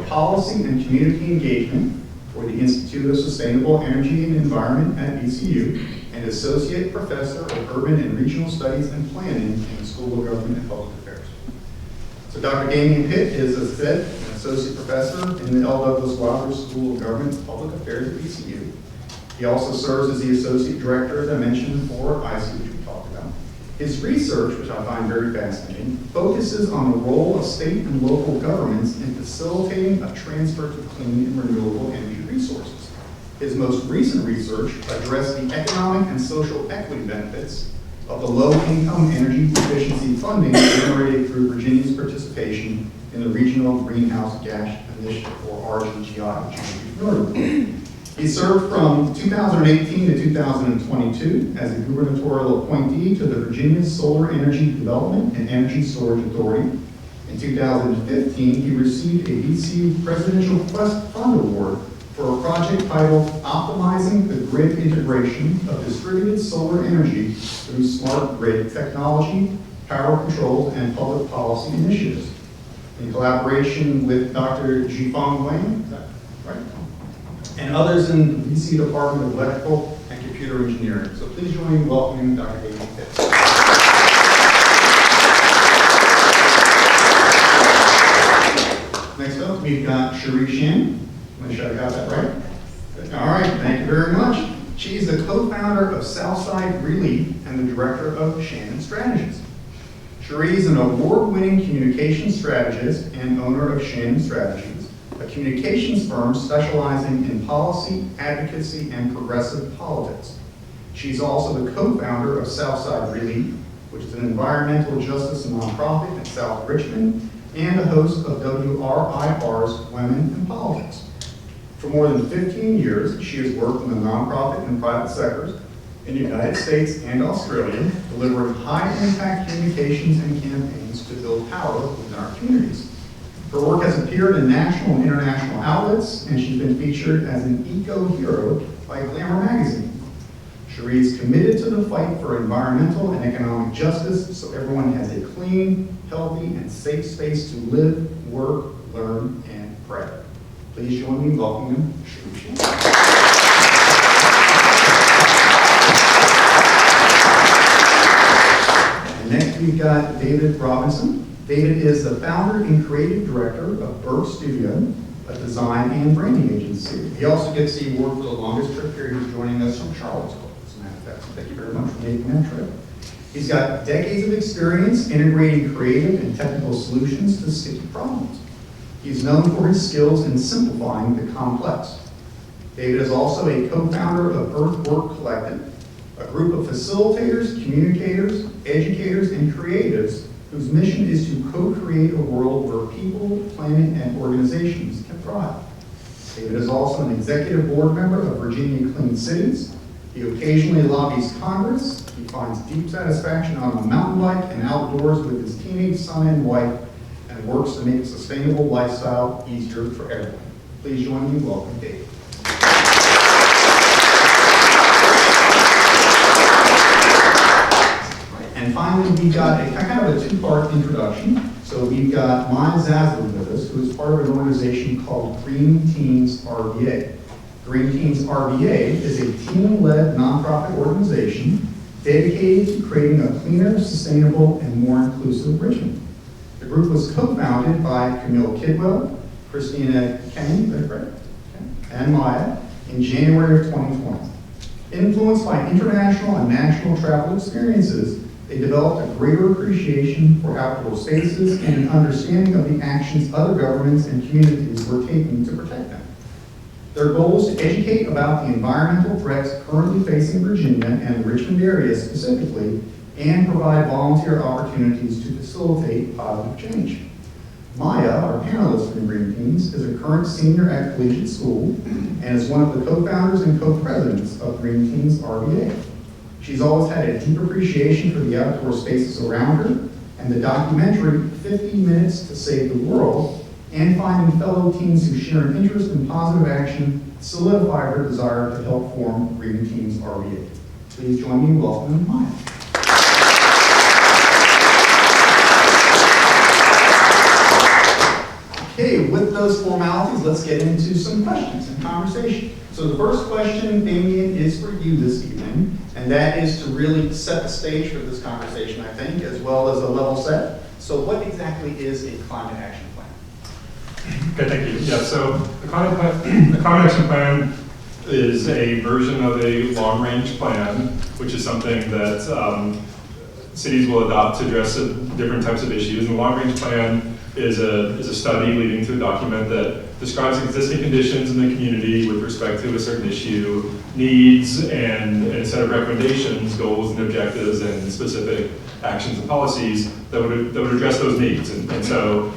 of Policy and Community Engagement for the Institute of Sustainable Energy and Environment at VCU, and Associate Professor of Urban and Regional Studies and Planning in the School of Government and Public Affairs. So Dr. Damian Pitt is, as I said, an Associate Professor in the L. Douglas Wilder School of Government and Public Affairs at VCU. He also serves as the Associate Director, as I mentioned, for IC, which we talked about. His research, which I find very fascinating, focuses on the role of state and local governments in facilitating a transfer to clean and renewable energy resources. His most recent research addressed the economic and social equity benefits of the low-income energy efficiency funding generated through Virginia's participation in the Regional Greenhouse Gas Initiative, or RGGI, which you may be familiar with. He served from 2018 to 2022 as a gubernatorial appointee to the Virginia Solar Energy Development and Energy Storage Authority. In 2015, he received a VCU Presidential Quest Fund Award for a project titled Optimizing the Grid Integration of Distributed Solar Energy through Smart Grid Technology, Power Controls, and Public Policy Initiatives. In collaboration with Dr. Jifeng Wang, is that right? And others in the VC Department of Electrical and Computer Engineering. So please join me in welcoming Dr. Damian Pitt. Next up, we've got Cherie Shannon. I'm sure I got that right. All right, thank you very much. She's the co-founder of Southside Relief and the director of Shannon Strategies. Cherie is an award-winning communications strategist and owner of Shannon Strategies, a communications firm specializing in policy, advocacy, and progressive politics. She's also the co-founder of Southside Relief, which is an environmental justice nonprofit in South Richmond, and a host of WRIR's Women in Politics. For more than 15 years, she has worked in the nonprofit and private sectors in the United States and Australia, delivering high-impact communications and campaigns to build power within our communities. Her work has appeared in national and international outlets, and she's been featured as an eco-hero by Glamour magazine. Cherie is committed to the fight for environmental and economic justice so everyone has a clean, healthy, and safe space to live, work, learn, and pray. Please join me in welcoming Cherie Shannon. Next, we've got David Robinson. David is the founder and creative director of Bird Studio, a design and branding agency. He also gets the award for the longest trip here. He's joining us from Charlottesville, as a matter of fact. So thank you very much for making that trip. He's got decades of experience integrating creative and technical solutions to sticky problems. He's known for his skills in simplifying the complex. David is also a co-founder of Earthwork Collective, a group of facilitators, communicators, educators, and creatives whose mission is to co-create a world where people, planet, and organizations can thrive. David is also an executive board member of Virginia Clean Cities. He occasionally lobbies Congress. He finds deep satisfaction on a mountain bike and outdoors with his teenage son and wife, and works to make a sustainable lifestyle easier for everyone. Please join me in welcoming David. And finally, we've got a kind of a two-part introduction. So we've got Maya Zaslin with us, who is part of an organization called Green Teens RVA. Green Teens RVA is a team-led nonprofit organization dedicated to creating a cleaner, sustainable, and more inclusive Richmond. The group was co-founded by Camille Kidwell, Christina Kenny, and Maya in January of 2020. Influenced by international and national travel experiences, they developed a greater appreciation for outdoor spaces and an understanding of the actions other governments and communities were taking to protect them. Their goal is to educate about the environmental threats currently facing Virginia and the Richmond area specifically, and provide volunteer opportunities to facilitate positive change. Maya, our panelist from Green Teens, is a current senior at collegiate school and is one of the co-founders and co-presidents of Green Teens RVA. She's always had a deep appreciation for the outdoor spaces around her, and the documentary 50 Minutes to Save the World, and finding fellow teens who share an interest in positive action solidified her desire to help form Green Teens RVA. Please join me in welcoming Maya. Okay, with those formalities, let's get into some questions and conversation. So the first question, Damien, is for you this evening, and that is to really set the stage for this conversation, I think, as well as a level set. So what exactly is a climate action plan? Okay, thank you. Yeah, so the climate action plan is a version of a long-range plan, which is something that cities will adopt to address different types of issues. And the long-range plan is a study leading to a document that describes existing conditions in the community with respect to a certain issue, needs, and a set of recommendations, goals and objectives, and specific actions and policies that would address those needs. And so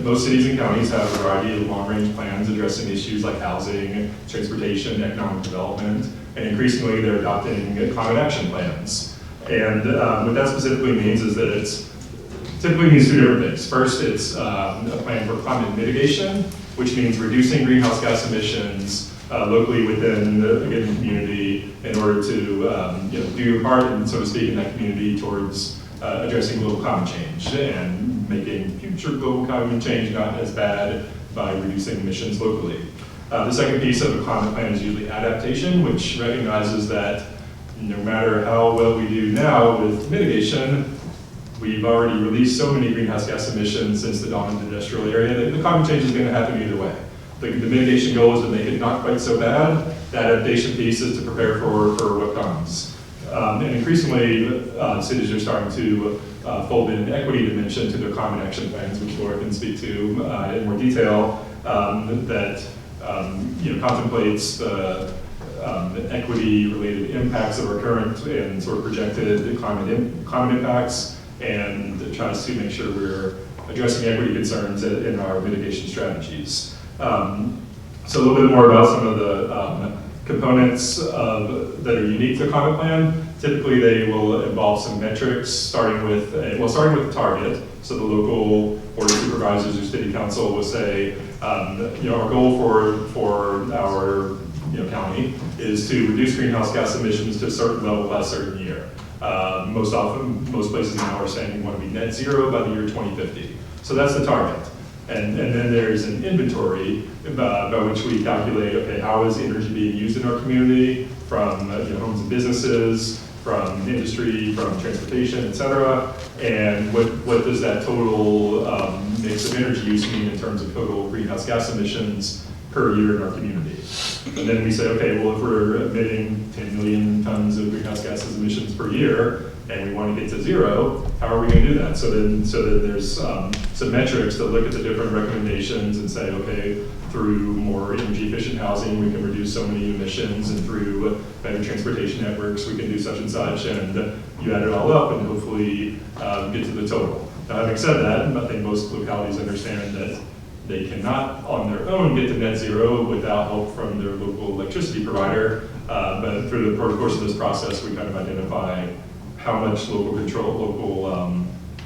most cities and counties have a variety of long-range plans addressing issues like housing, transportation, economic development, and increasingly they're adopting climate action plans. And what that specifically means is that it's typically means two different things. First, it's a plan for climate mitigation, which means reducing greenhouse gas emissions locally within a given community in order to do your part, and so to speak, in that community towards addressing global climate change and making future global climate change not as bad by reducing emissions locally. The second piece of a climate plan is usually adaptation, which recognizes that no matter how well we do now with mitigation, we've already released so many greenhouse gas emissions since the dawn of the industrial era that the climate change is going to happen either way. The mitigation goal is to make it not quite so bad. The adaptation piece is to prepare for what comes. And increasingly, cities are starting to fold in an equity dimension to their climate action plans, which Laura can speak to in more detail, that contemplates the equity-related impacts of our current and sort of projected climate impacts, and tries to make sure we're addressing equity concerns in our mitigation strategies. So a little bit more about some of the components that are unique to a climate plan. Typically, they will involve some metrics, starting with the target. So the local board of supervisors or city council will say, our goal for our county is to reduce greenhouse gas emissions to a certain level by a certain year. Most places now are saying we want to be net zero by the year 2050. So that's the target. And then there's an inventory by which we calculate, okay, how is energy being used in our community from homes and businesses, from industry, from transportation, et cetera, and what does that total mix of energy use mean in terms of total greenhouse gas emissions per year in our community. And then we say, okay, well, if we're emitting 10 million tons of greenhouse gases emissions per year, and we want to get to zero, how are we going to do that? So then there's some metrics that look at the different recommendations and say, okay, through more energy efficient housing, we can reduce so many emissions, and through better transportation networks, we can do such and such, and you add it all up and hopefully get to the total. Now, having said that, I think most localities understand that they cannot on their own get to net zero without help from their local electricity provider, but through the course of this process, we kind of identify how much local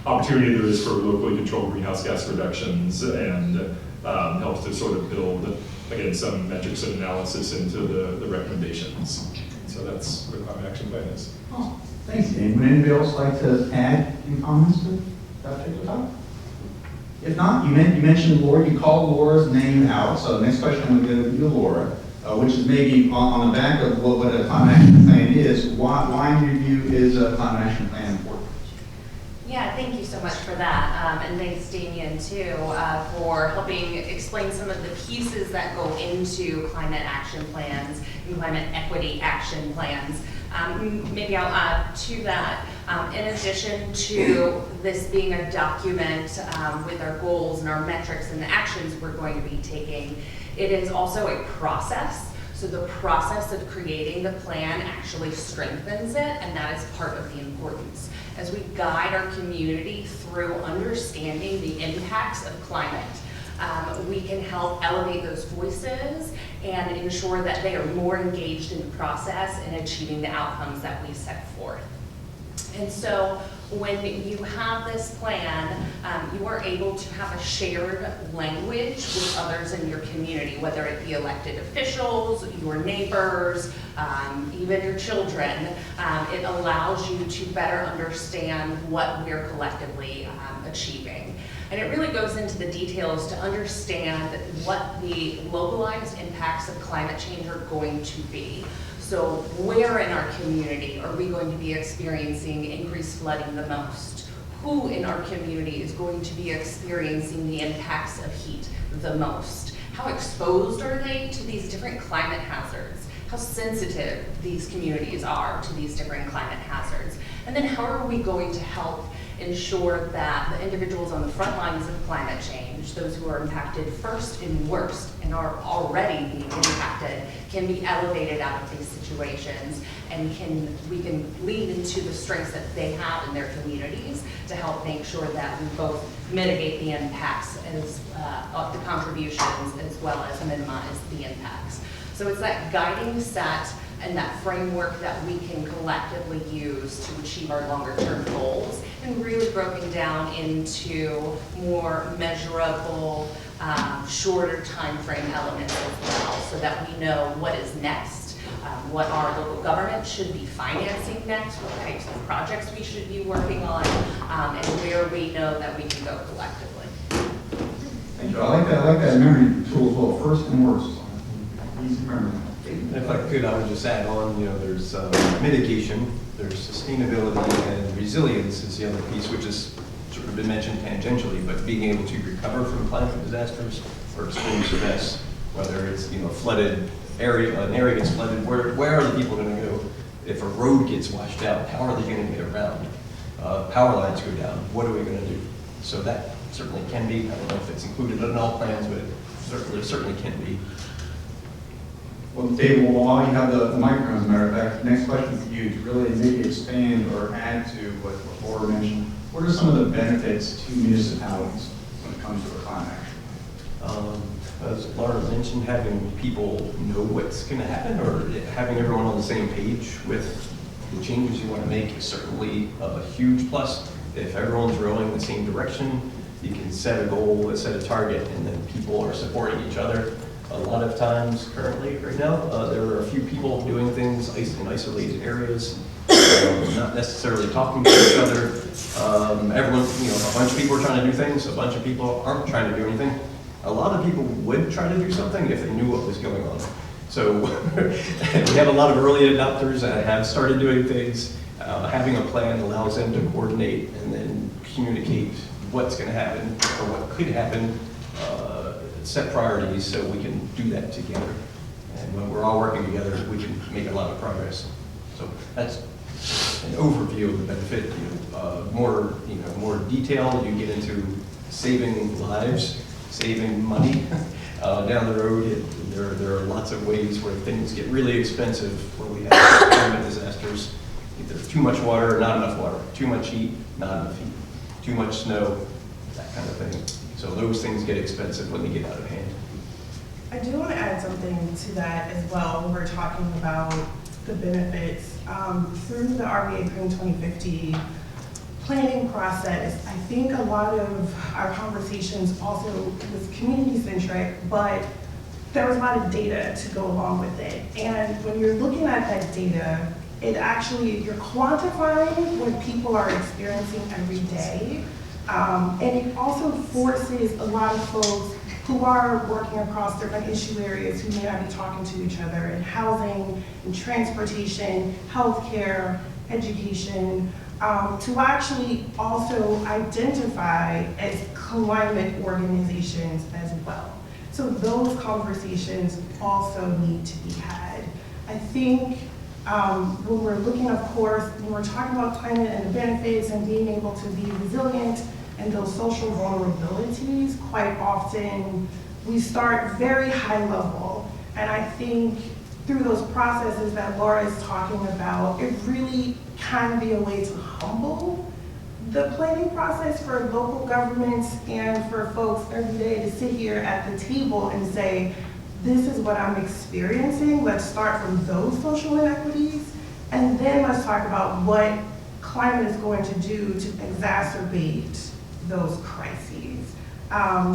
opportunity there is for locally controlled greenhouse gas reductions, and helps to sort of build, again, some metrics and analysis into the recommendations. So that's what the climate action plan is. Oh, thanks, Dan. Would anybody else like to add any comments to that particular topic? If not, you mentioned Laura, you called Laura's name out, so the next question I'm going to go to Laura, which is maybe on the back of what a climate action plan is. Why in your view is a climate action plan important? Yeah, thank you so much for that. And thanks, Damien, too, for helping explain some of the pieces that go into climate action plans and climate equity action plans. Maybe I'll add to that, in addition to this being a document with our goals and our metrics and the actions we're going to be taking, it is also a process. So the process of creating the plan actually strengthens it, and that is part of the importance. As we guide our community through understanding the impacts of climate, we can help elevate those voices and ensure that they are more engaged in the process in achieving the outcomes that we set forth. And so when you have this plan, you are able to have a shared language with others in your community, whether it be elected officials, your neighbors, even your children. It allows you to better understand what we're collectively achieving. And it really goes into the details to understand what the localized impacts of climate change are going to be. So where in our community are we going to be experiencing increased flooding the most? Who in our community is going to be experiencing the impacts of heat the most? How exposed are they to these different climate hazards? How sensitive these communities are to these different climate hazards? And then how are we going to help ensure that the individuals on the front lines of climate change, those who are impacted first and worst and are already being impacted, can be elevated out of these situations, and we can lean into the strengths that they have in their communities to help make sure that we both mitigate the impacts of the contributions as well as minimize the impacts. So it's that guiding set and that framework that we can collectively use to achieve our longer term goals, and really broken down into more measurable, shorter time frame elements as well, so that we know what is next, what our local government should be financing next, what types of projects we should be working on, and where we know that we can go collectively. Thank you. I like that memory tool as well, first and worst. Easy memory. If I could, I would just add on, there's mitigation, there's sustainability, and resilience is the other piece, which has sort of been mentioned tangentially, but being able to recover from climate disasters or extreme stress, whether it's, flooded area, an area gets flooded, where are the people going to go? If a road gets washed out, how are they going to get around? Power lines go down, what are we going to do? So that certainly can be, I don't know if it's included in all plans, but it certainly can be. Well, David, while you have the microphone, as a matter of fact, next question for you to really maybe expand or add to what Laura mentioned. What are some of the benefits to municipalities when it comes to a climate action? As Laura mentioned, having people know what's going to happen, or having everyone on the same page with the changes you want to make is certainly a huge plus. If everyone's rowing the same direction, you can set a goal, set a target, and then people are supporting each other. A lot of times, currently, right now, there are a few people doing things in isolated areas, not necessarily talking to each other. Everyone, a bunch of people are trying to do things, a bunch of people aren't trying to do anything. A lot of people would try to do something if they knew what was going on. So we have a lot of early adopters that have started doing things. Having a plan allows them to coordinate and then communicate what's going to happen or what could happen. Set priorities so we can do that together. And when we're all working together, we can make a lot of progress. So that's an overview of the benefit. More detail, you get into saving lives, saving money down the road. There are lots of ways where things get really expensive when we have climate disasters. Either too much water, not enough water, too much heat, not enough heat, too much snow, that kind of thing. So those things get expensive when they get out of hand. I do want to add something to that as well when we're talking about the benefits. Through the RBA Green 2050 planning process, I think a lot of our conversations also was community-centric, but there was a lot of data to go along with it. And when you're looking at that data, you're quantifying what people are experiencing every day. And it also forces a lot of folks who are working across different issue areas who may not be talking to each other in housing, in transportation, healthcare, education, to actually also identify as climate organizations as well. So those conversations also need to be had. I think when we're looking, of course, when we're talking about climate and the benefits and being able to be resilient and those social vulnerabilities, quite often we start very high level. And I think through those processes that Laura is talking about, it really can be a way to humble the planning process for local governments and for folks every day to sit here at the table and say, this is what I'm experiencing. Let's start from those social inequities, and then let's talk about what climate is going to do to exacerbate those crises.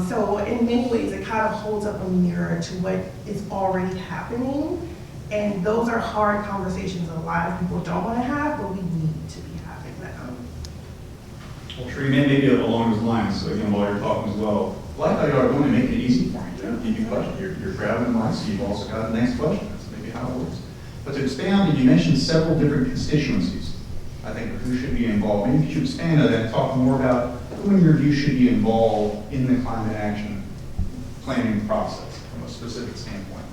So in many ways, it kind of holds up a mirror to what is already happening. And those are hard conversations a lot of people don't want to have, but we need to be having them. Well, Sheree, maybe along those lines, so again, while you're talking as well, like how you are going to make it easy for you, to keep you question. You're grabbing the mic, so you've also got the next question. That's maybe how it works. But to expand, you mentioned several different constituencies, I think, of who should be involved. Maybe you should expand on that and talk more about who, in your view, should be involved in the climate action planning process from a specific standpoint.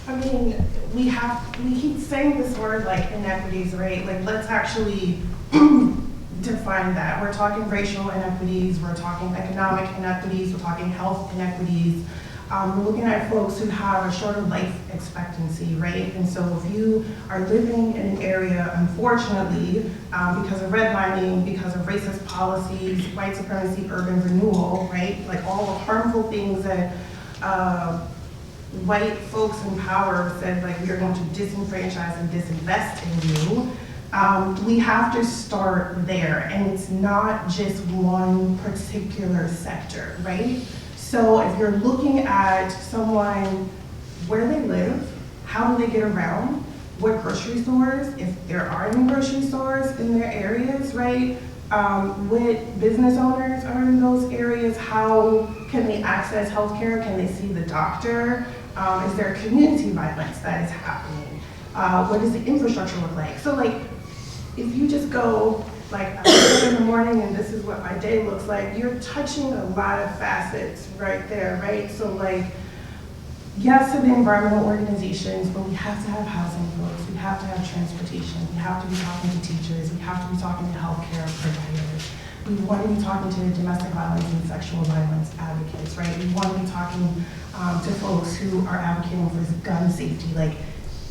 I mean, we keep saying this word like inequities, right? Like, let's actually define that. We're talking racial inequities, we're talking economic inequities, we're talking health inequities. We're looking at folks who have a shorter life expectancy, right? And so if you are living in an area, unfortunately, because of redlining, because of racist policies, white supremacy, urban renewal, right? Like all the harmful things that white folks in power said, like, we are going to disenfranchise and disinvest in you. We have to start there, and it's not just one particular sector, right? So if you're looking at someone, where they live, how do they get around, what grocery stores, if there are any grocery stores in their areas, right? What business owners are in those areas, how can they access healthcare, can they see the doctor? Is there community violence that is happening? What does the infrastructure look like? So like, if you just go, like, I wake up in the morning and this is what my day looks like, you're touching a lot of facets right there, right? So like, yes to the environmental organizations, but we have to have housing folks, we have to have transportation, we have to be talking to teachers, we have to be talking to healthcare providers. We want to be talking to domestic violence and sexual violence advocates, right? We want to be talking to folks who are advocating for gun safety. Like,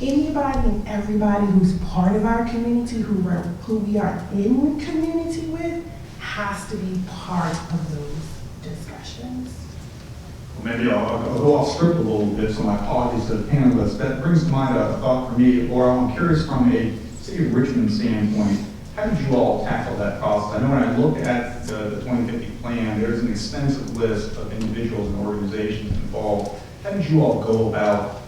anybody and everybody who's part of our community, who we are in community with, has to be part of those discussions. Well, maybe I'll go off script a little bit, so my apologies to the panelists. That brings to mind a thought for me, or I'm curious from a City of Richmond standpoint, how did you all tackle that process? I know when I look at the 2050 plan, there's an extensive list of individuals and organizations involved. How did you all go about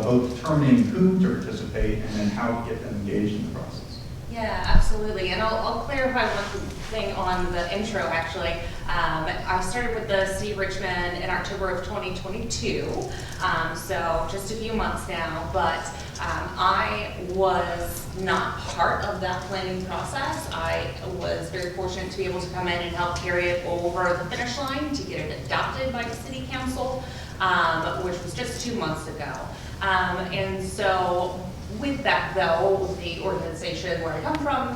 both determining who to participate and then how to get them engaged in the process? Yeah, absolutely. And I'll clarify one thing on the intro, actually. I started with the City of Richmond in October of 2022, so just a few months now, but I was not part of that planning process. I was very fortunate to be able to come in and help carry it over the finish line to get it adopted by the City Council, which was just 2 months ago. And so with that, though, the organization where I come from,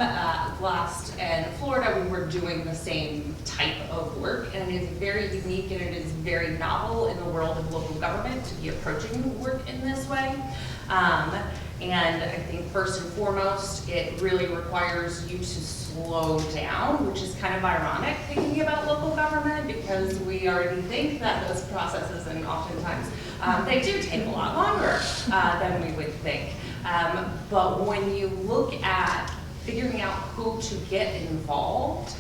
Blast and Florida, we were doing the same type of work, and it is very unique and it is very novel in the world of local government to be approaching work in this way. And I think first and foremost, it really requires you to slow down, which is kind of ironic thinking about local government, because we already think that those processes, and oftentimes they do take a lot longer than we would think. But when you look at figuring out who to get involved,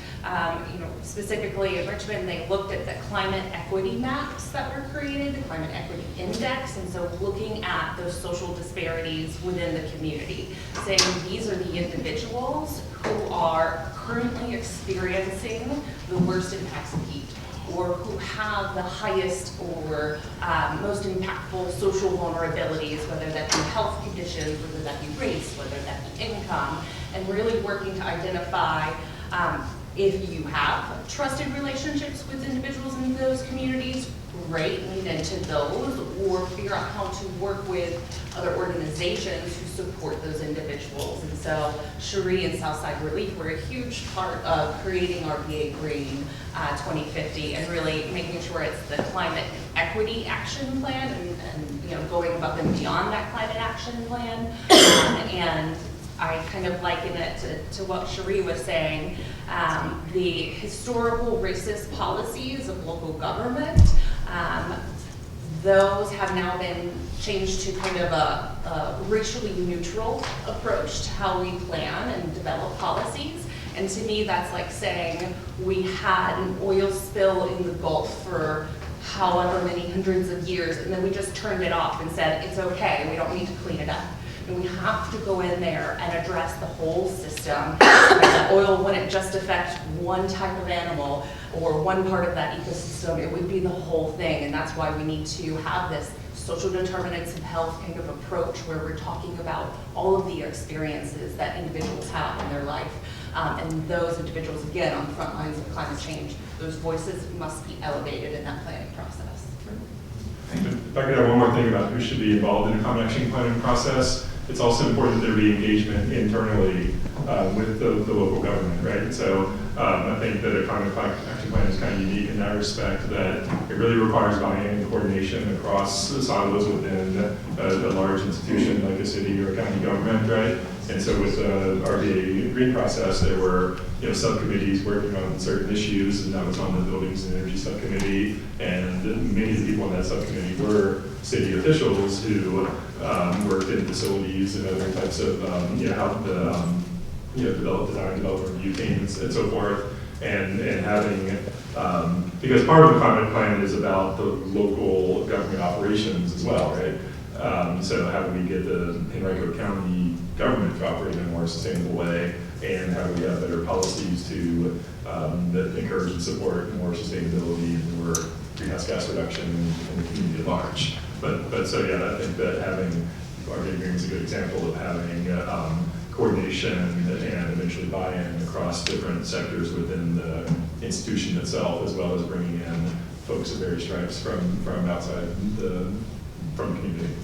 specifically in Richmond, they looked at the climate equity maps that were created, the climate equity index, and so looking at those social disparities within the community, saying these are the individuals who are currently experiencing the worst impacts of heat, or who have the highest or most impactful social vulnerabilities, whether that be health conditions, whether that be race, whether that be income, and really working to identify if you have trusted relationships with individuals in those communities, great, lean into those, or figure out how to work with other organizations who support those individuals. And so Cherie and Southside Relief were a huge part of creating our VA Green 2050 and really making sure it's the climate equity action plan and going above and beyond that climate action plan. And I kind of liken it to what Cherie was saying, the historical racist policies of local government, those have now been changed to kind of a racially neutral approach to how we plan and develop policies. And to me, that's like saying we had an oil spill in the Gulf for however many hundreds of years, and then we just turned it off and said, it's okay, we don't need to clean it up. And we have to go in there and address the whole system. That oil wouldn't just affect one type of animal or one part of that ecosystem, it would be the whole thing. And that's why we need to have this social determinants of health kind of approach where we're talking about all of the experiences that individuals have in their life. And those individuals, again, on the front lines of climate change, those voices must be elevated in that planning process. If I could add one more thing about who should be involved in the climate action planning process, it's also important that there be engagement internally with the local government, right? So I think that a climate action plan is kind of unique in that respect, that it really requires buy-in and coordination across silos within a large institution like a city or a county government, right? And so with the RVA green process, there were subcommittees working on certain issues, and that was on the Buildings and Energy Subcommittee, and many of the people on that subcommittee were city officials who worked in facilities and other types of help design, develop, review teams, and so forth, and having because part of the climate plan is about the local government operations as well, right? So how do we get the Henrico County government to operate in a more sustainable way, and how do we have better policies to that encourage and support more sustainability and more greenhouse gas reduction in the community at large. But so yeah, I think that having RVA Green is a good example of having coordination and eventually buy-in across different sectors within the institution itself, as well as bringing in folks of various stripes from outside from the community.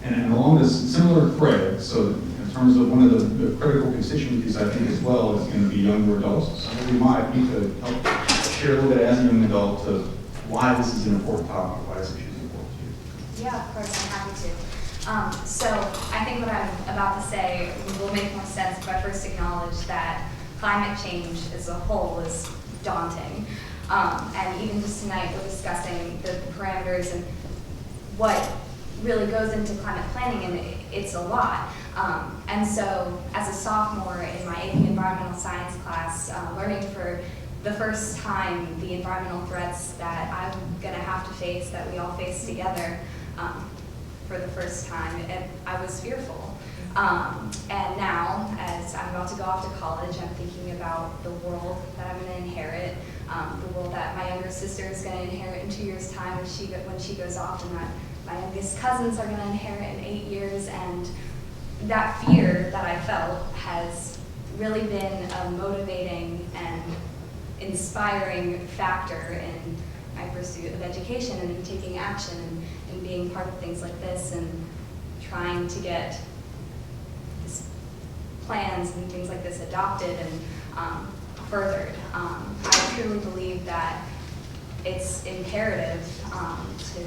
And along this similar thread, so in terms of one of the critical constituencies, I think as well, is going to be younger adults. So maybe Mike, you could help share a little bit as a young adult of why this is an important topic, why this issue is important to you. Yeah, of course, I'm happy to. So I think what I'm about to say will make more sense if I first acknowledge that climate change as a whole is daunting. And even just tonight, we're discussing the parameters and what really goes into climate planning, and it's a lot. And so as a sophomore in my AP environmental science class, learning for the first time the environmental threats that I'm gonna have to face, that we all face together for the first time, I was fearful. And now, as I'm about to go off to college, I'm thinking about the world that I'm gonna inherit, the world that my younger sister is gonna inherit in 2 years' time when she goes off, and that my youngest cousins are going to inherit in 8 years, and that fear that I felt has really been a motivating and inspiring factor in my pursuit of education and in taking action and being part of things like this and trying to get plans and things like this adopted and furthered. I truly believe that it's imperative to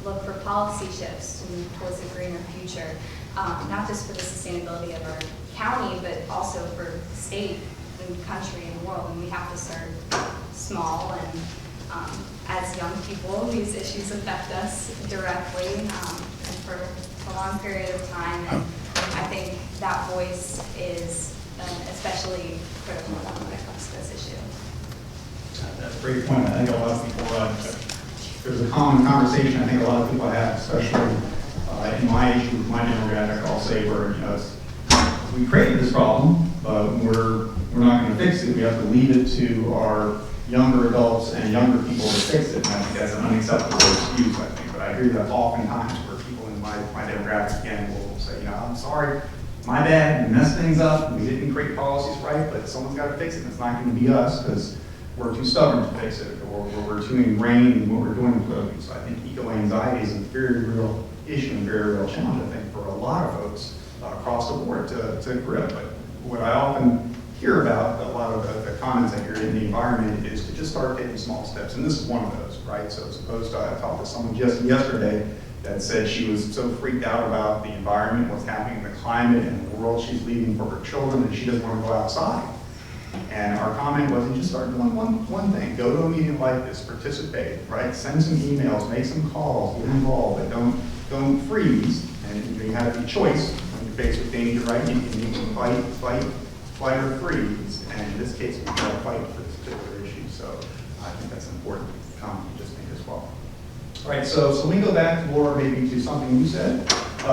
look for policy shifts to move towards a greener future, not just for the sustainability of our county, but also for the state and country and world. And we have to start small, and as young people, these issues affect us directly and for a long period of time. And I think that voice is especially critical when it comes to this issue. That's a great point. I think a lot of people, there's a common conversation I think a lot of people have, especially in my age group, my demographic, I'll say, where we created this problem, but we're not going to fix it. We have to leave it to our younger adults and younger people to fix it. And I think that's an unacceptable excuse, I think. But I hear that oftentimes where people in my demographic, again, will say, I'm sorry, my bad, we messed things up, we didn't create policies right, but someone's got to fix it, and it's not going to be us, because we're too stubborn to fix it, or we're too ingrained in what we're doing politically. So I think eco-anxiety is a very real issue and very real challenge, I think, for a lot of folks across the board to grip. But what I often hear about, a lot of the comments I hear in the environment, is to just start taking small steps, and this is one of those, right? So as opposed to, I talked to someone just yesterday that said she was so freaked out about the environment, what's happening in the climate and the world she's leaving for her children, that she doesn't want to go outside. And our comment was, just start doing one thing. Go to a meeting like this, participate, right? Send some emails, make some calls, get involved, but don't freeze. And you have a choice when you're faced with danger, right? You can fight or freeze. And in this case, we've got to fight for this particular issue. So I think that's an important comment you just made as well. All right, so we go back more maybe to something you said,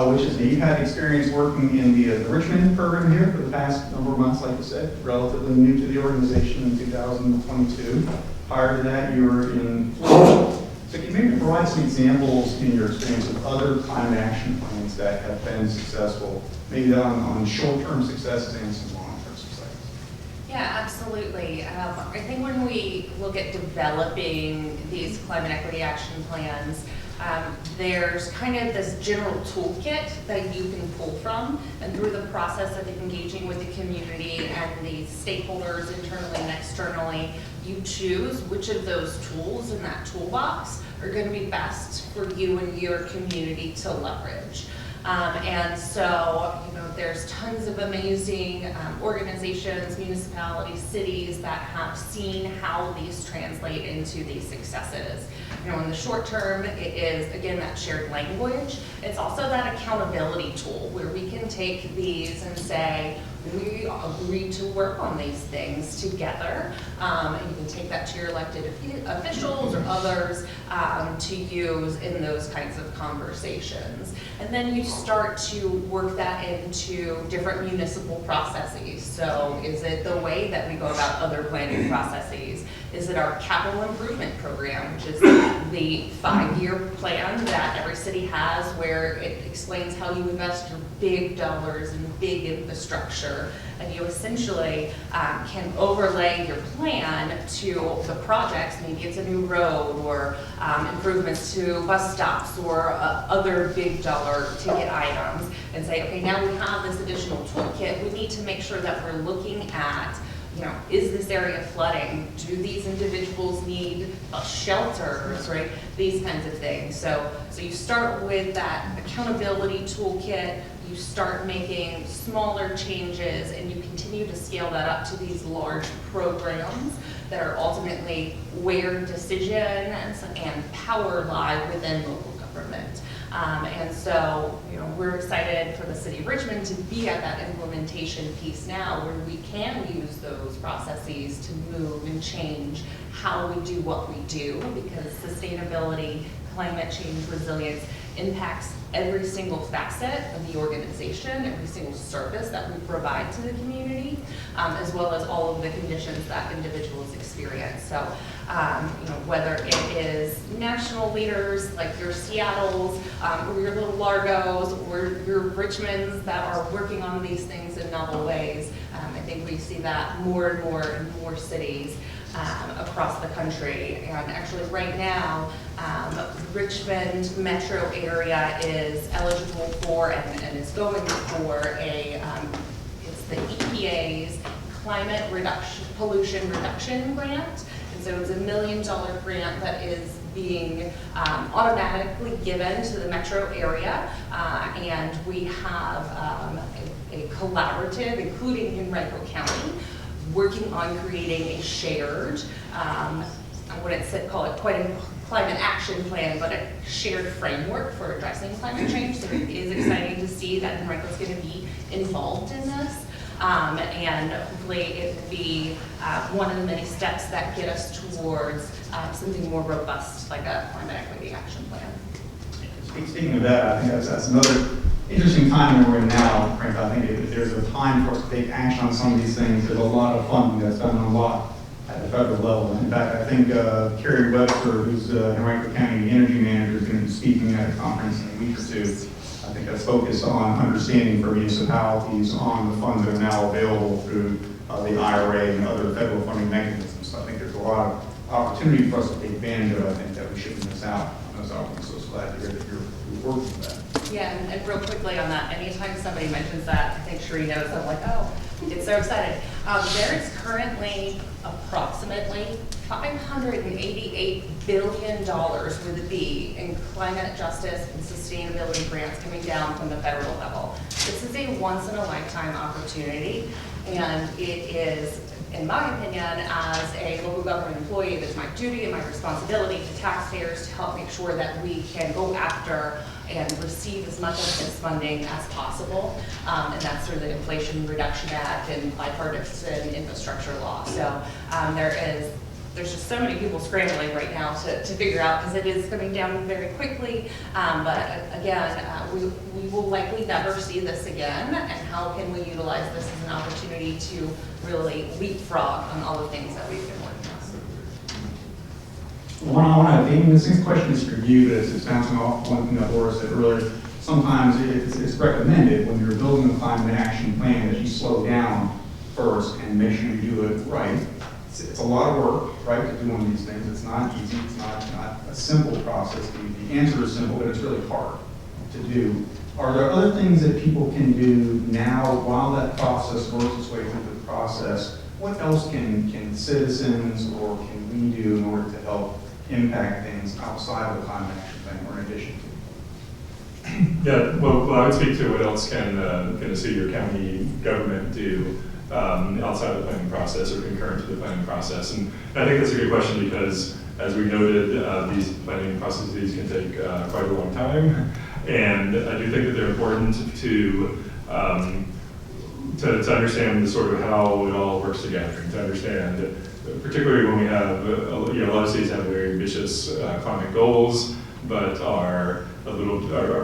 which is that you've had experience working in the Richmond program here for the past number of months, like you said, relatively new to the organization in 2022. Prior to that, you were in Florida. So can you maybe provide some examples in your experience of other climate action plans that have been successful, maybe on short-term successes and some long-term successes? Yeah, absolutely. I think when we look at developing these climate equity action plans, there's kind of this general toolkit that you can pull from, and through the process of engaging with the community and the stakeholders internally and externally, you choose which of those tools in that toolbox are going to be best for you and your community to leverage. And so, there's tons of amazing organizations, municipalities, cities that have seen how these translate into these successes. In the short term, it is, again, that shared language. It's also that accountability tool where we can take these and say, we agreed to work on these things together. And you can take that to your elected officials or others to use in those kinds of conversations. And then you start to work that into different municipal processes. So is it the way that we go about other planning processes? Is it our capital improvement program, which is the 5-year plan that every city has, where it explains how you invest your big dollars in big infrastructure, and you essentially can overlay your plan to the projects. Maybe it's a new road or improvements to bus stops or other big dollar ticket items, and say, okay, now we have this additional toolkit. We need to make sure that we're looking at, is this area flooding? Do these individuals need shelters, right? These kinds of things. So you start with that accountability toolkit, you start making smaller changes, and you continue to scale that up to these large programs that are ultimately where decisions and power lie within local government. And so, we're excited for the city of Richmond to be at that implementation piece now, where we can use those processes to move and change how we do what we do, because sustainability, climate change, resilience impacts every single facet of the organization, every single service that we provide to the community, as well as all of the conditions that individuals experience. So, whether it is national leaders like your Seattles, or your little Largos, or your Richmonds that are working on these things in novel ways, I think we see that more and more in more cities across the country. And actually right now, Richmond metro area is eligible for and is going for it's the EPA's climate pollution reduction grant. And so it's $1 million grant that is being automatically given to the metro area. And we have a collaborative, including Henrico County, working on creating a shared, I wouldn't call it quite a climate action plan, but a shared framework for addressing climate change. So it is exciting to see that Henrico is going to be involved in this. And hopefully it will be one of the many steps that get us towards something more robust, like a climate equity action plan. Speaking of that, I think that's another interesting time that we're in now, Frank. I think if there's a time for us to take action on some of these things, there's a lot of funding that's been unlocked at the federal level. In fact, I think Carrie Webster, who's Henrico County Energy Manager, is going to be speaking at a conference in a week or two. I think that's focused on understanding for municipalities on the funds that are now available through the IRA and other federal funding mechanisms. So I think there's a lot of opportunity for us to take advantage of. I think that we shouldn't miss out on those opportunities. So glad to hear that you're working with that. Yeah, and real quickly on that, anytime somebody mentions that, I think Sheree knows, I'm like, oh, get so excited. There is currently approximately $588 billion with a B in climate justice and sustainability grants coming down from the federal level. This is a once-in-a-lifetime opportunity, and it is, in my opinion, as a local government employee, it is my duty and my responsibility to taxpayers to help make sure that we can go after and receive as much of this funding as possible. And that's through the Inflation Reduction Act and bipartisan infrastructure law. So there is there's just so many people scrambling right now to figure out, because it is coming down very quickly. But again, we will likely never see this again, and how can we utilize this as an opportunity to really leapfrog on all the things that we've been working on. Damien, this next question is for you, but it's bouncing off one thing that Laura said earlier. Sometimes it's recommended when you're building a climate action plan that you slow down first and make sure you do it right. It's a lot of work, right, to do one of these things. It's not easy. It's not a simple process. The answer is simple, but it's really hard to do. Are there other things that people can do now while that process works its way through the process? What else can citizens or can we do in order to help impact things outside of the climate action plan or in addition to? Yeah, well, I would speak to what else can a city or county government do outside of the planning process or concurrent to the planning process. And I think that's a good question because, as we noted, these planning processes can take quite a long time. And I do think that they're important to understand the sort of how it all works together, and to understand, particularly when we have, a lot of cities have very ambitious climate goals, but are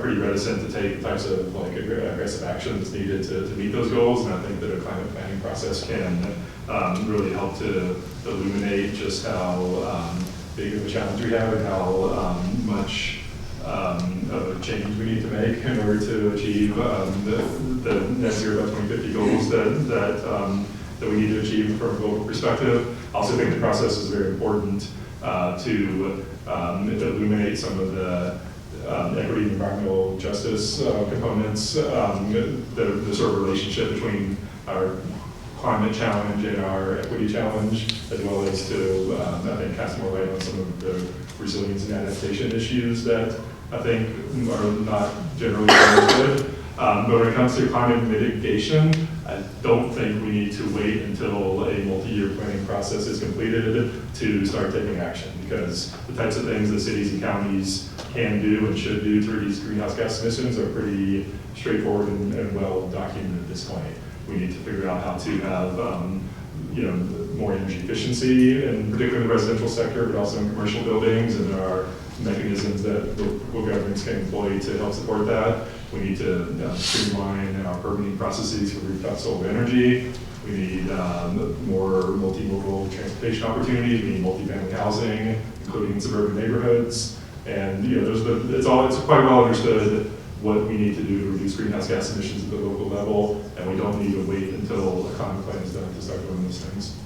pretty reticent to take the types of aggressive actions needed to meet those goals. And I think that a climate planning process can really help to illuminate just how big of a challenge we have and how much of a change we need to make in order to achieve the net zero by 2050 goals that we need to achieve from a global perspective. I also think the process is very important to illuminate some of the equity and environmental justice components, the sort of relationship between our climate challenge and our equity challenge, as well as to, I think, cast more light on some of the resilience and adaptation issues that I think are not generally understood. But when it comes to climate mitigation, I don't think we need to wait until a multi-year planning process is completed to start taking action, because the types of things that cities and counties can do and should do to reduce greenhouse gas emissions are pretty straightforward and well documented at this point. We need to figure out how to have more energy efficiency, and particularly in the residential sector, but also in commercial buildings, and there are mechanisms that local governments can employ to help support that. We need to streamline our permitting processes for rooftop solar energy. We need more multimodal transportation opportunities. We need multifamily housing, including in suburban neighborhoods. And it's quite well understood what we need to do to reduce greenhouse gas emissions at the local level, and we don't need to wait until a climate plan is done to start doing those things.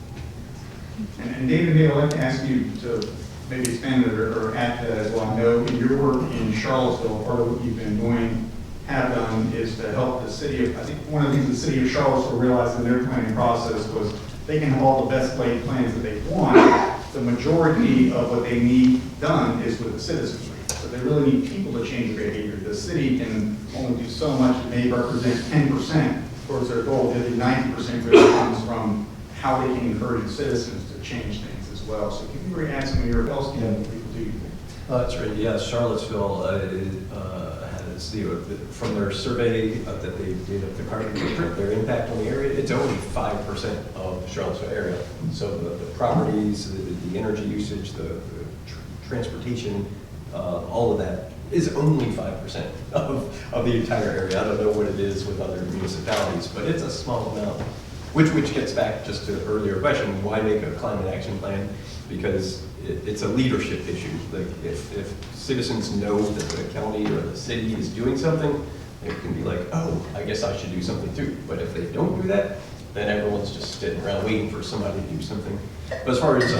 And David, I'd like to ask you to maybe expand it or add to that as well. I know in your work in Charlottesville, part of what you've been have done is to help the city of, I think one of the things the city of Charlottesville realized in their planning process was they can have all the best laid plans that they want. The majority of what they need done is with the citizenry. So they really need people to change their behavior. The city can only do so much, and they represent 10% towards their goal. The other 90% really comes from how they can encourage the citizens to change things as well. So can you really add some of your else can people do? That's right. Yeah, Charlottesville from their survey that they did of the carbon footprint, their impact on the area, it's only 5% of the Charlottesville area. So the properties, the energy usage, the transportation, all of that is only 5% of the entire area. I don't know what it is with other municipalities, but it's a small amount. Which gets back just to the earlier question, why make a climate action plan? Because it's a leadership issue. Like if citizens know that the county or the city is doing something, they can be like, oh, I guess I should do something too. But if they don't do that, then everyone's just sitting around waiting for somebody to do something. But as far as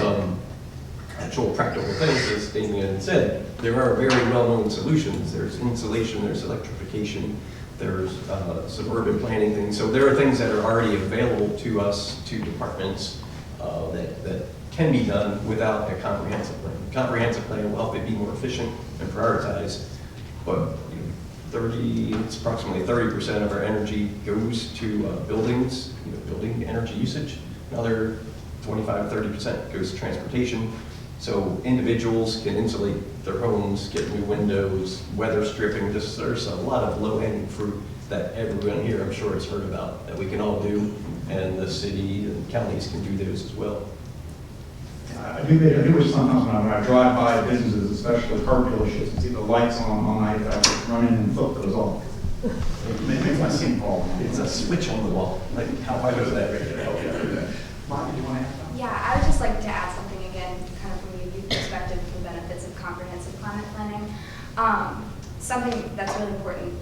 actual practical things, as Damien said, there are very well-known solutions. There's insulation, there's electrification, there's suburban planning things. So there are things that are already available to us, to departments, that can be done without a comprehensive plan. Comprehensive plan will help it be more efficient and prioritized, but it's approximately 30% of our energy goes to buildings, building energy usage. Another 25-30% goes to transportation. So individuals can insulate their homes, get new windows, weather stripping. There's a lot of low-hanging fruit that everyone here, I'm sure, has heard about that we can all do, and the city and counties can do those as well. I do wish sometimes when I drive by businesses, especially car dealerships, and see the lights on all night, I just run in and flip those off. It makes my skin crawl. It's a switch on the wall. Like, how high was that rated? Mark, do you want to add something? Yeah, I would just like to add something again, kind of from a youth perspective, for the benefits of comprehensive climate planning. Something that's really important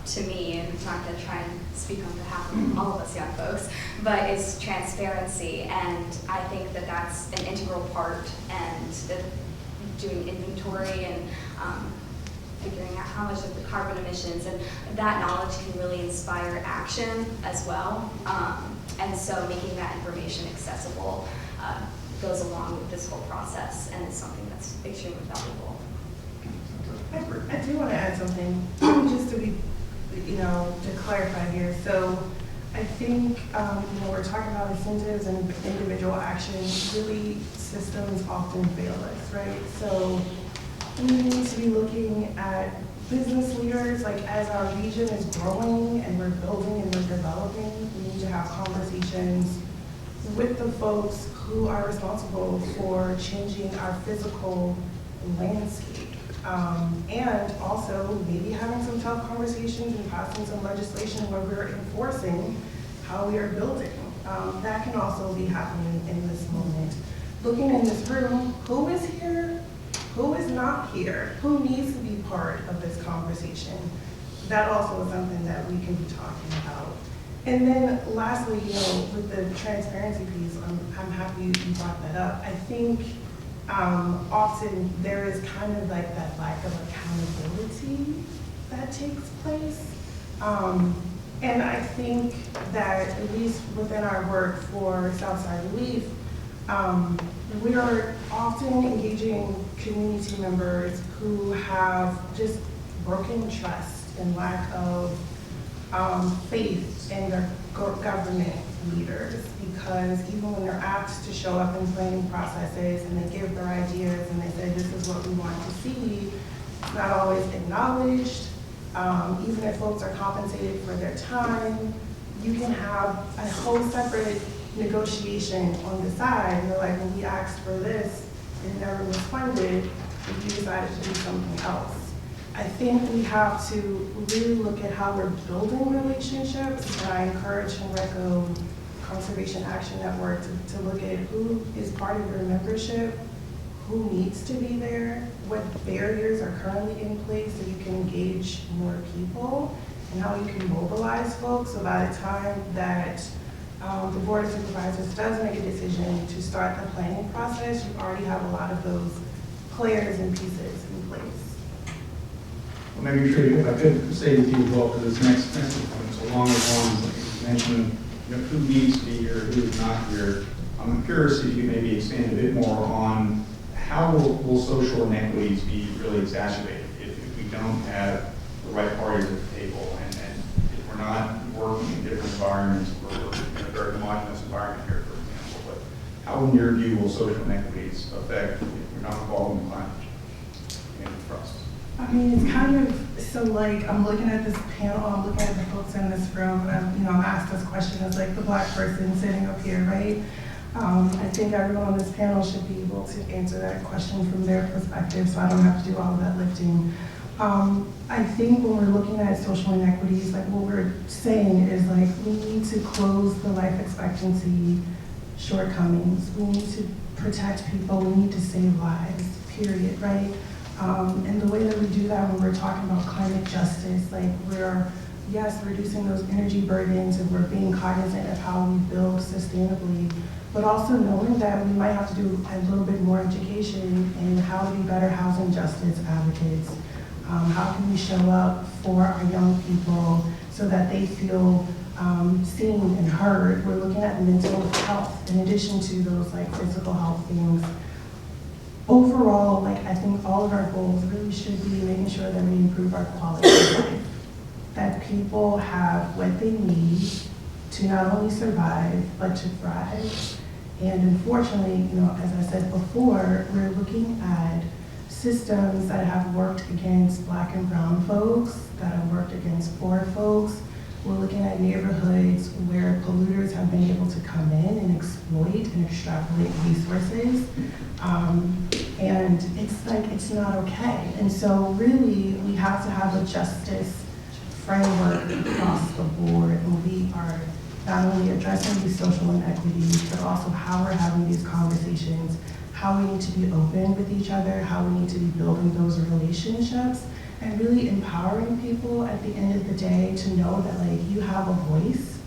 to me, and I'm not going to try and speak on behalf of all of us young folks, but is transparency. And I think that that's an integral part, and doing inventory and figuring out how much of the carbon emissions, and that knowledge can really inspire action as well. And so making that information accessible goes along with this whole process, and is something that's extremely valuable. I do want to add something, just to be, to clarify here. So I think, we're talking about incentives and individual action, really systems often fail us, right? So we need to be looking at business leaders, like as our region is growing and we're building and we're developing, we need to have conversations with the folks who are responsible for changing our physical landscape. And also maybe having some tough conversations and passing some legislation where we're enforcing how we are building. That can also be happening in this moment. Looking in this room, who is here? Who is not here? Who needs to be part of this conversation? That also is something that we can be talking about. And then lastly, with the transparency piece, I'm happy you brought that up. I think often there is kind of like that lack of accountability that takes place. And I think that at least within our work for Southside Relief, we are often engaging community members who have just broken trust and lack of faith in their government leaders, because even when they're asked to show up in planning processes and they give their ideas and they say this is what we want to see, it's not always acknowledged. Even if folks are compensated for their time, you can have a whole separate negotiation on the side. You're like, well, we asked for this, it never was funded, and you decided to do something else. I think we have to really look at how we're building relationships, and I encourage Henrico Conservation Action Network to look at who is part of your membership, who needs to be there, what barriers are currently in place so you can engage more people, and how you can mobilize folks so by the time that the Board of Supervisors does make a decision to start the planning process, you already have a lot of those players and pieces in place. Well, maybe Trudy, if I could say with you as well, because this next point is along the lines, like you mentioned, who needs to be here, who is not here. I'm curious if you could maybe expand a bit more on how will social inequities be really exacerbated if we don't have the right parties at the table, and if we're not working in different environments. We're working in a very homogenous environment here, for example. But how, in your view, will social inequities affect if we're not involved in climate change and trust? I mean, it's kind of, so like, I'm looking at this panel, I'm looking at the folks in this room, and I'm asked this question as like the Black person sitting up here, right? I think everyone on this panel should be able to answer that question from their perspective, so I don't have to do all of that lifting. I think when we're looking at social inequities, like what we're saying is like, we need to close the life expectancy shortcomings. We need to protect people, we need to save lives, period, right? And the way that we do that when we're talking about climate justice, like we're, yes, reducing those energy burdens and we're being cognizant of how we build sustainably, but also knowing that we might have to do a little bit more education in how to be better housing justice advocates. How can we show up for our young people so that they feel seen and heard? We're looking at mental health in addition to those like physical health things. Overall, like I think all of our goals really should be making sure that we improve our quality of life, that people have what they need to not only survive, but to thrive. And unfortunately, as I said before, we're looking at systems that have worked against Black and brown folks, that have worked against poor folks, We're looking at neighborhoods where polluters have been able to come in and exploit and extrapolate resources. And it's like, it's not okay. And so really, we have to have a justice framework across the board. And we are not only addressing these social inequities, but also how we're having these conversations, how we need to be open with each other, how we need to be building those relationships, and really empowering people at the end of the day to know that like you have a voice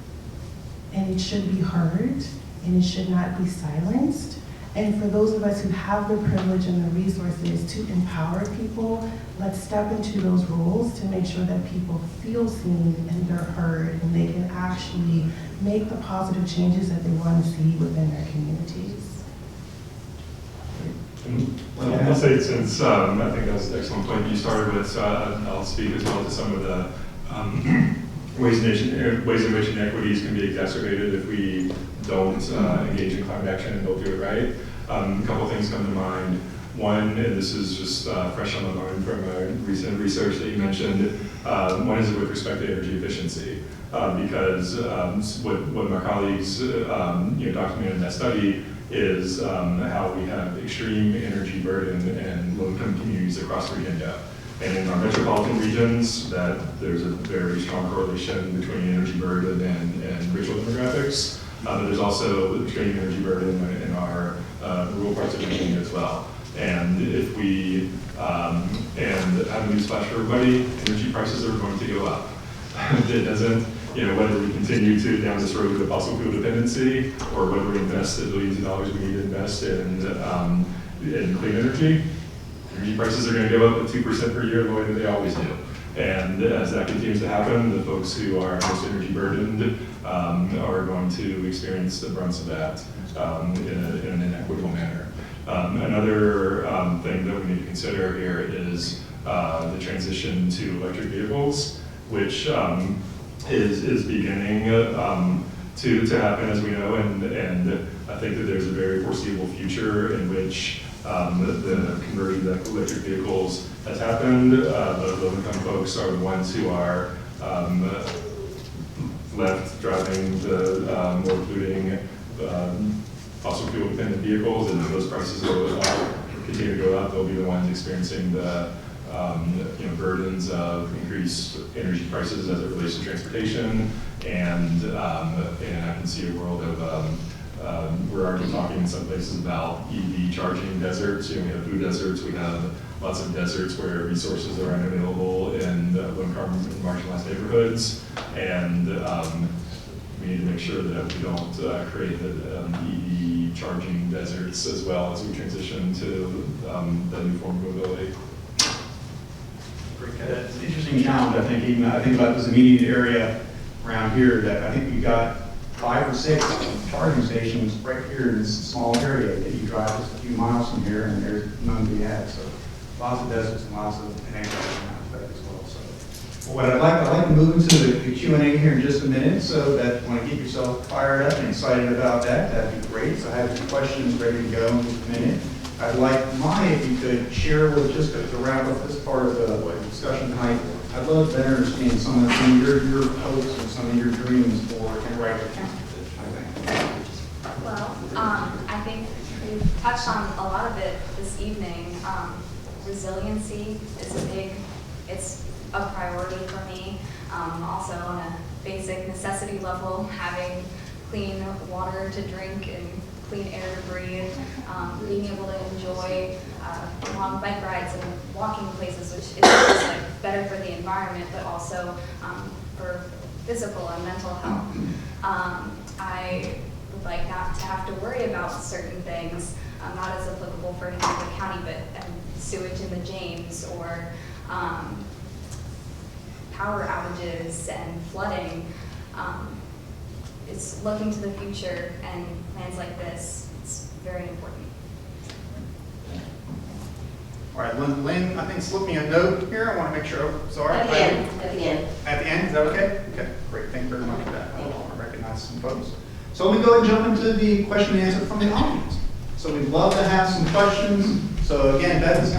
and it should be heard and it should not be silenced. And for those of us who have the privilege and the resources to empower people, let's step into those roles to make sure that people feel seen and they're heard and they can actually make the positive changes that they want to see within their communities. I'll say, since I think that's an excellent point you started with, so I'll speak as well to some of the ways in which inequities can be exacerbated if we don't engage in climate action and don't do it right. A couple things come to mind. One, and this is just fresh on my mind from recent research that you mentioned, one is with respect to energy efficiency. Because what my colleagues documented in that study is how we have extreme energy burden in low-income communities across Virginia. And in our metropolitan regions, that there's a very strong correlation between energy burden and racial demographics. But there's also extreme energy burden in our rural parts of Virginia as well. And if we, and I have a newsflash for everybody, energy prices are going to go up. It doesn't, whether we continue to down this road of fossil fuel dependency or whether we invest the billions of dollars we need to invest in clean energy prices are going to go up at 2% per year the way that they always do. And as that continues to happen, the folks who are most energy burdened are going to experience the brunt of that in an inequitable manner. Another thing that we need to consider here is the transition to electric vehicles, which is beginning to happen, as we know, and I think that there's a very foreseeable future in which the conversion to electric vehicles has happened. The low-income folks are the ones who are left driving the more polluting fossil fuel dependent vehicles, and if those prices continue to go up, they'll be the ones experiencing the burdens of increased energy prices as it relates to transportation, and I can see a world of we're already talking in some places about EV charging deserts. We have food deserts, we have lots of deserts where resources are unavailable in low-income and marginalized neighborhoods, and we need to make sure that we don't create the EV charging deserts as well as we transition to the new form of mobility. It's an interesting challenge, I think. Even I think about this immediate area around here that I think we got 5 or 6 charging stations right here in this small area that you drive just a few miles from here, and there's none to be had. So lots of deserts and lots of inequities around that as well. So what I'd like to move into the Q&A here in just a minute, so that when you get yourself fired up and excited about that, that'd be great. So I have some questions ready to go in just a minute. I'd like Maya, if you could share with just to round up this part of the discussion tonight. I'd love to better understand some of your hopes and some of your dreams for Henrico County. Well, I think we touched on a lot of it this evening. Resiliency is it's a priority for me. Also on a basic necessity level, having clean water to drink and clean air to breathe, being able to enjoy long bike rides and walking places, which is just like better for the environment, but also for physical and mental health. I would like not to have to worry about certain things, not as applicable for Henrico County, but sewage in the James or power outages and flooding. It's looking to the future, and plans like this, it's very important. All right, Lynn, I think slipped me a note here. I want to make sure. Sorry. At the end. At the end. At the end, is that okay? Okay, great. Thank you very much for that. I want to recognize some folks. So let me go ahead and jump into the question and answer from the audience. So we'd love to have some questions. So again, Beth is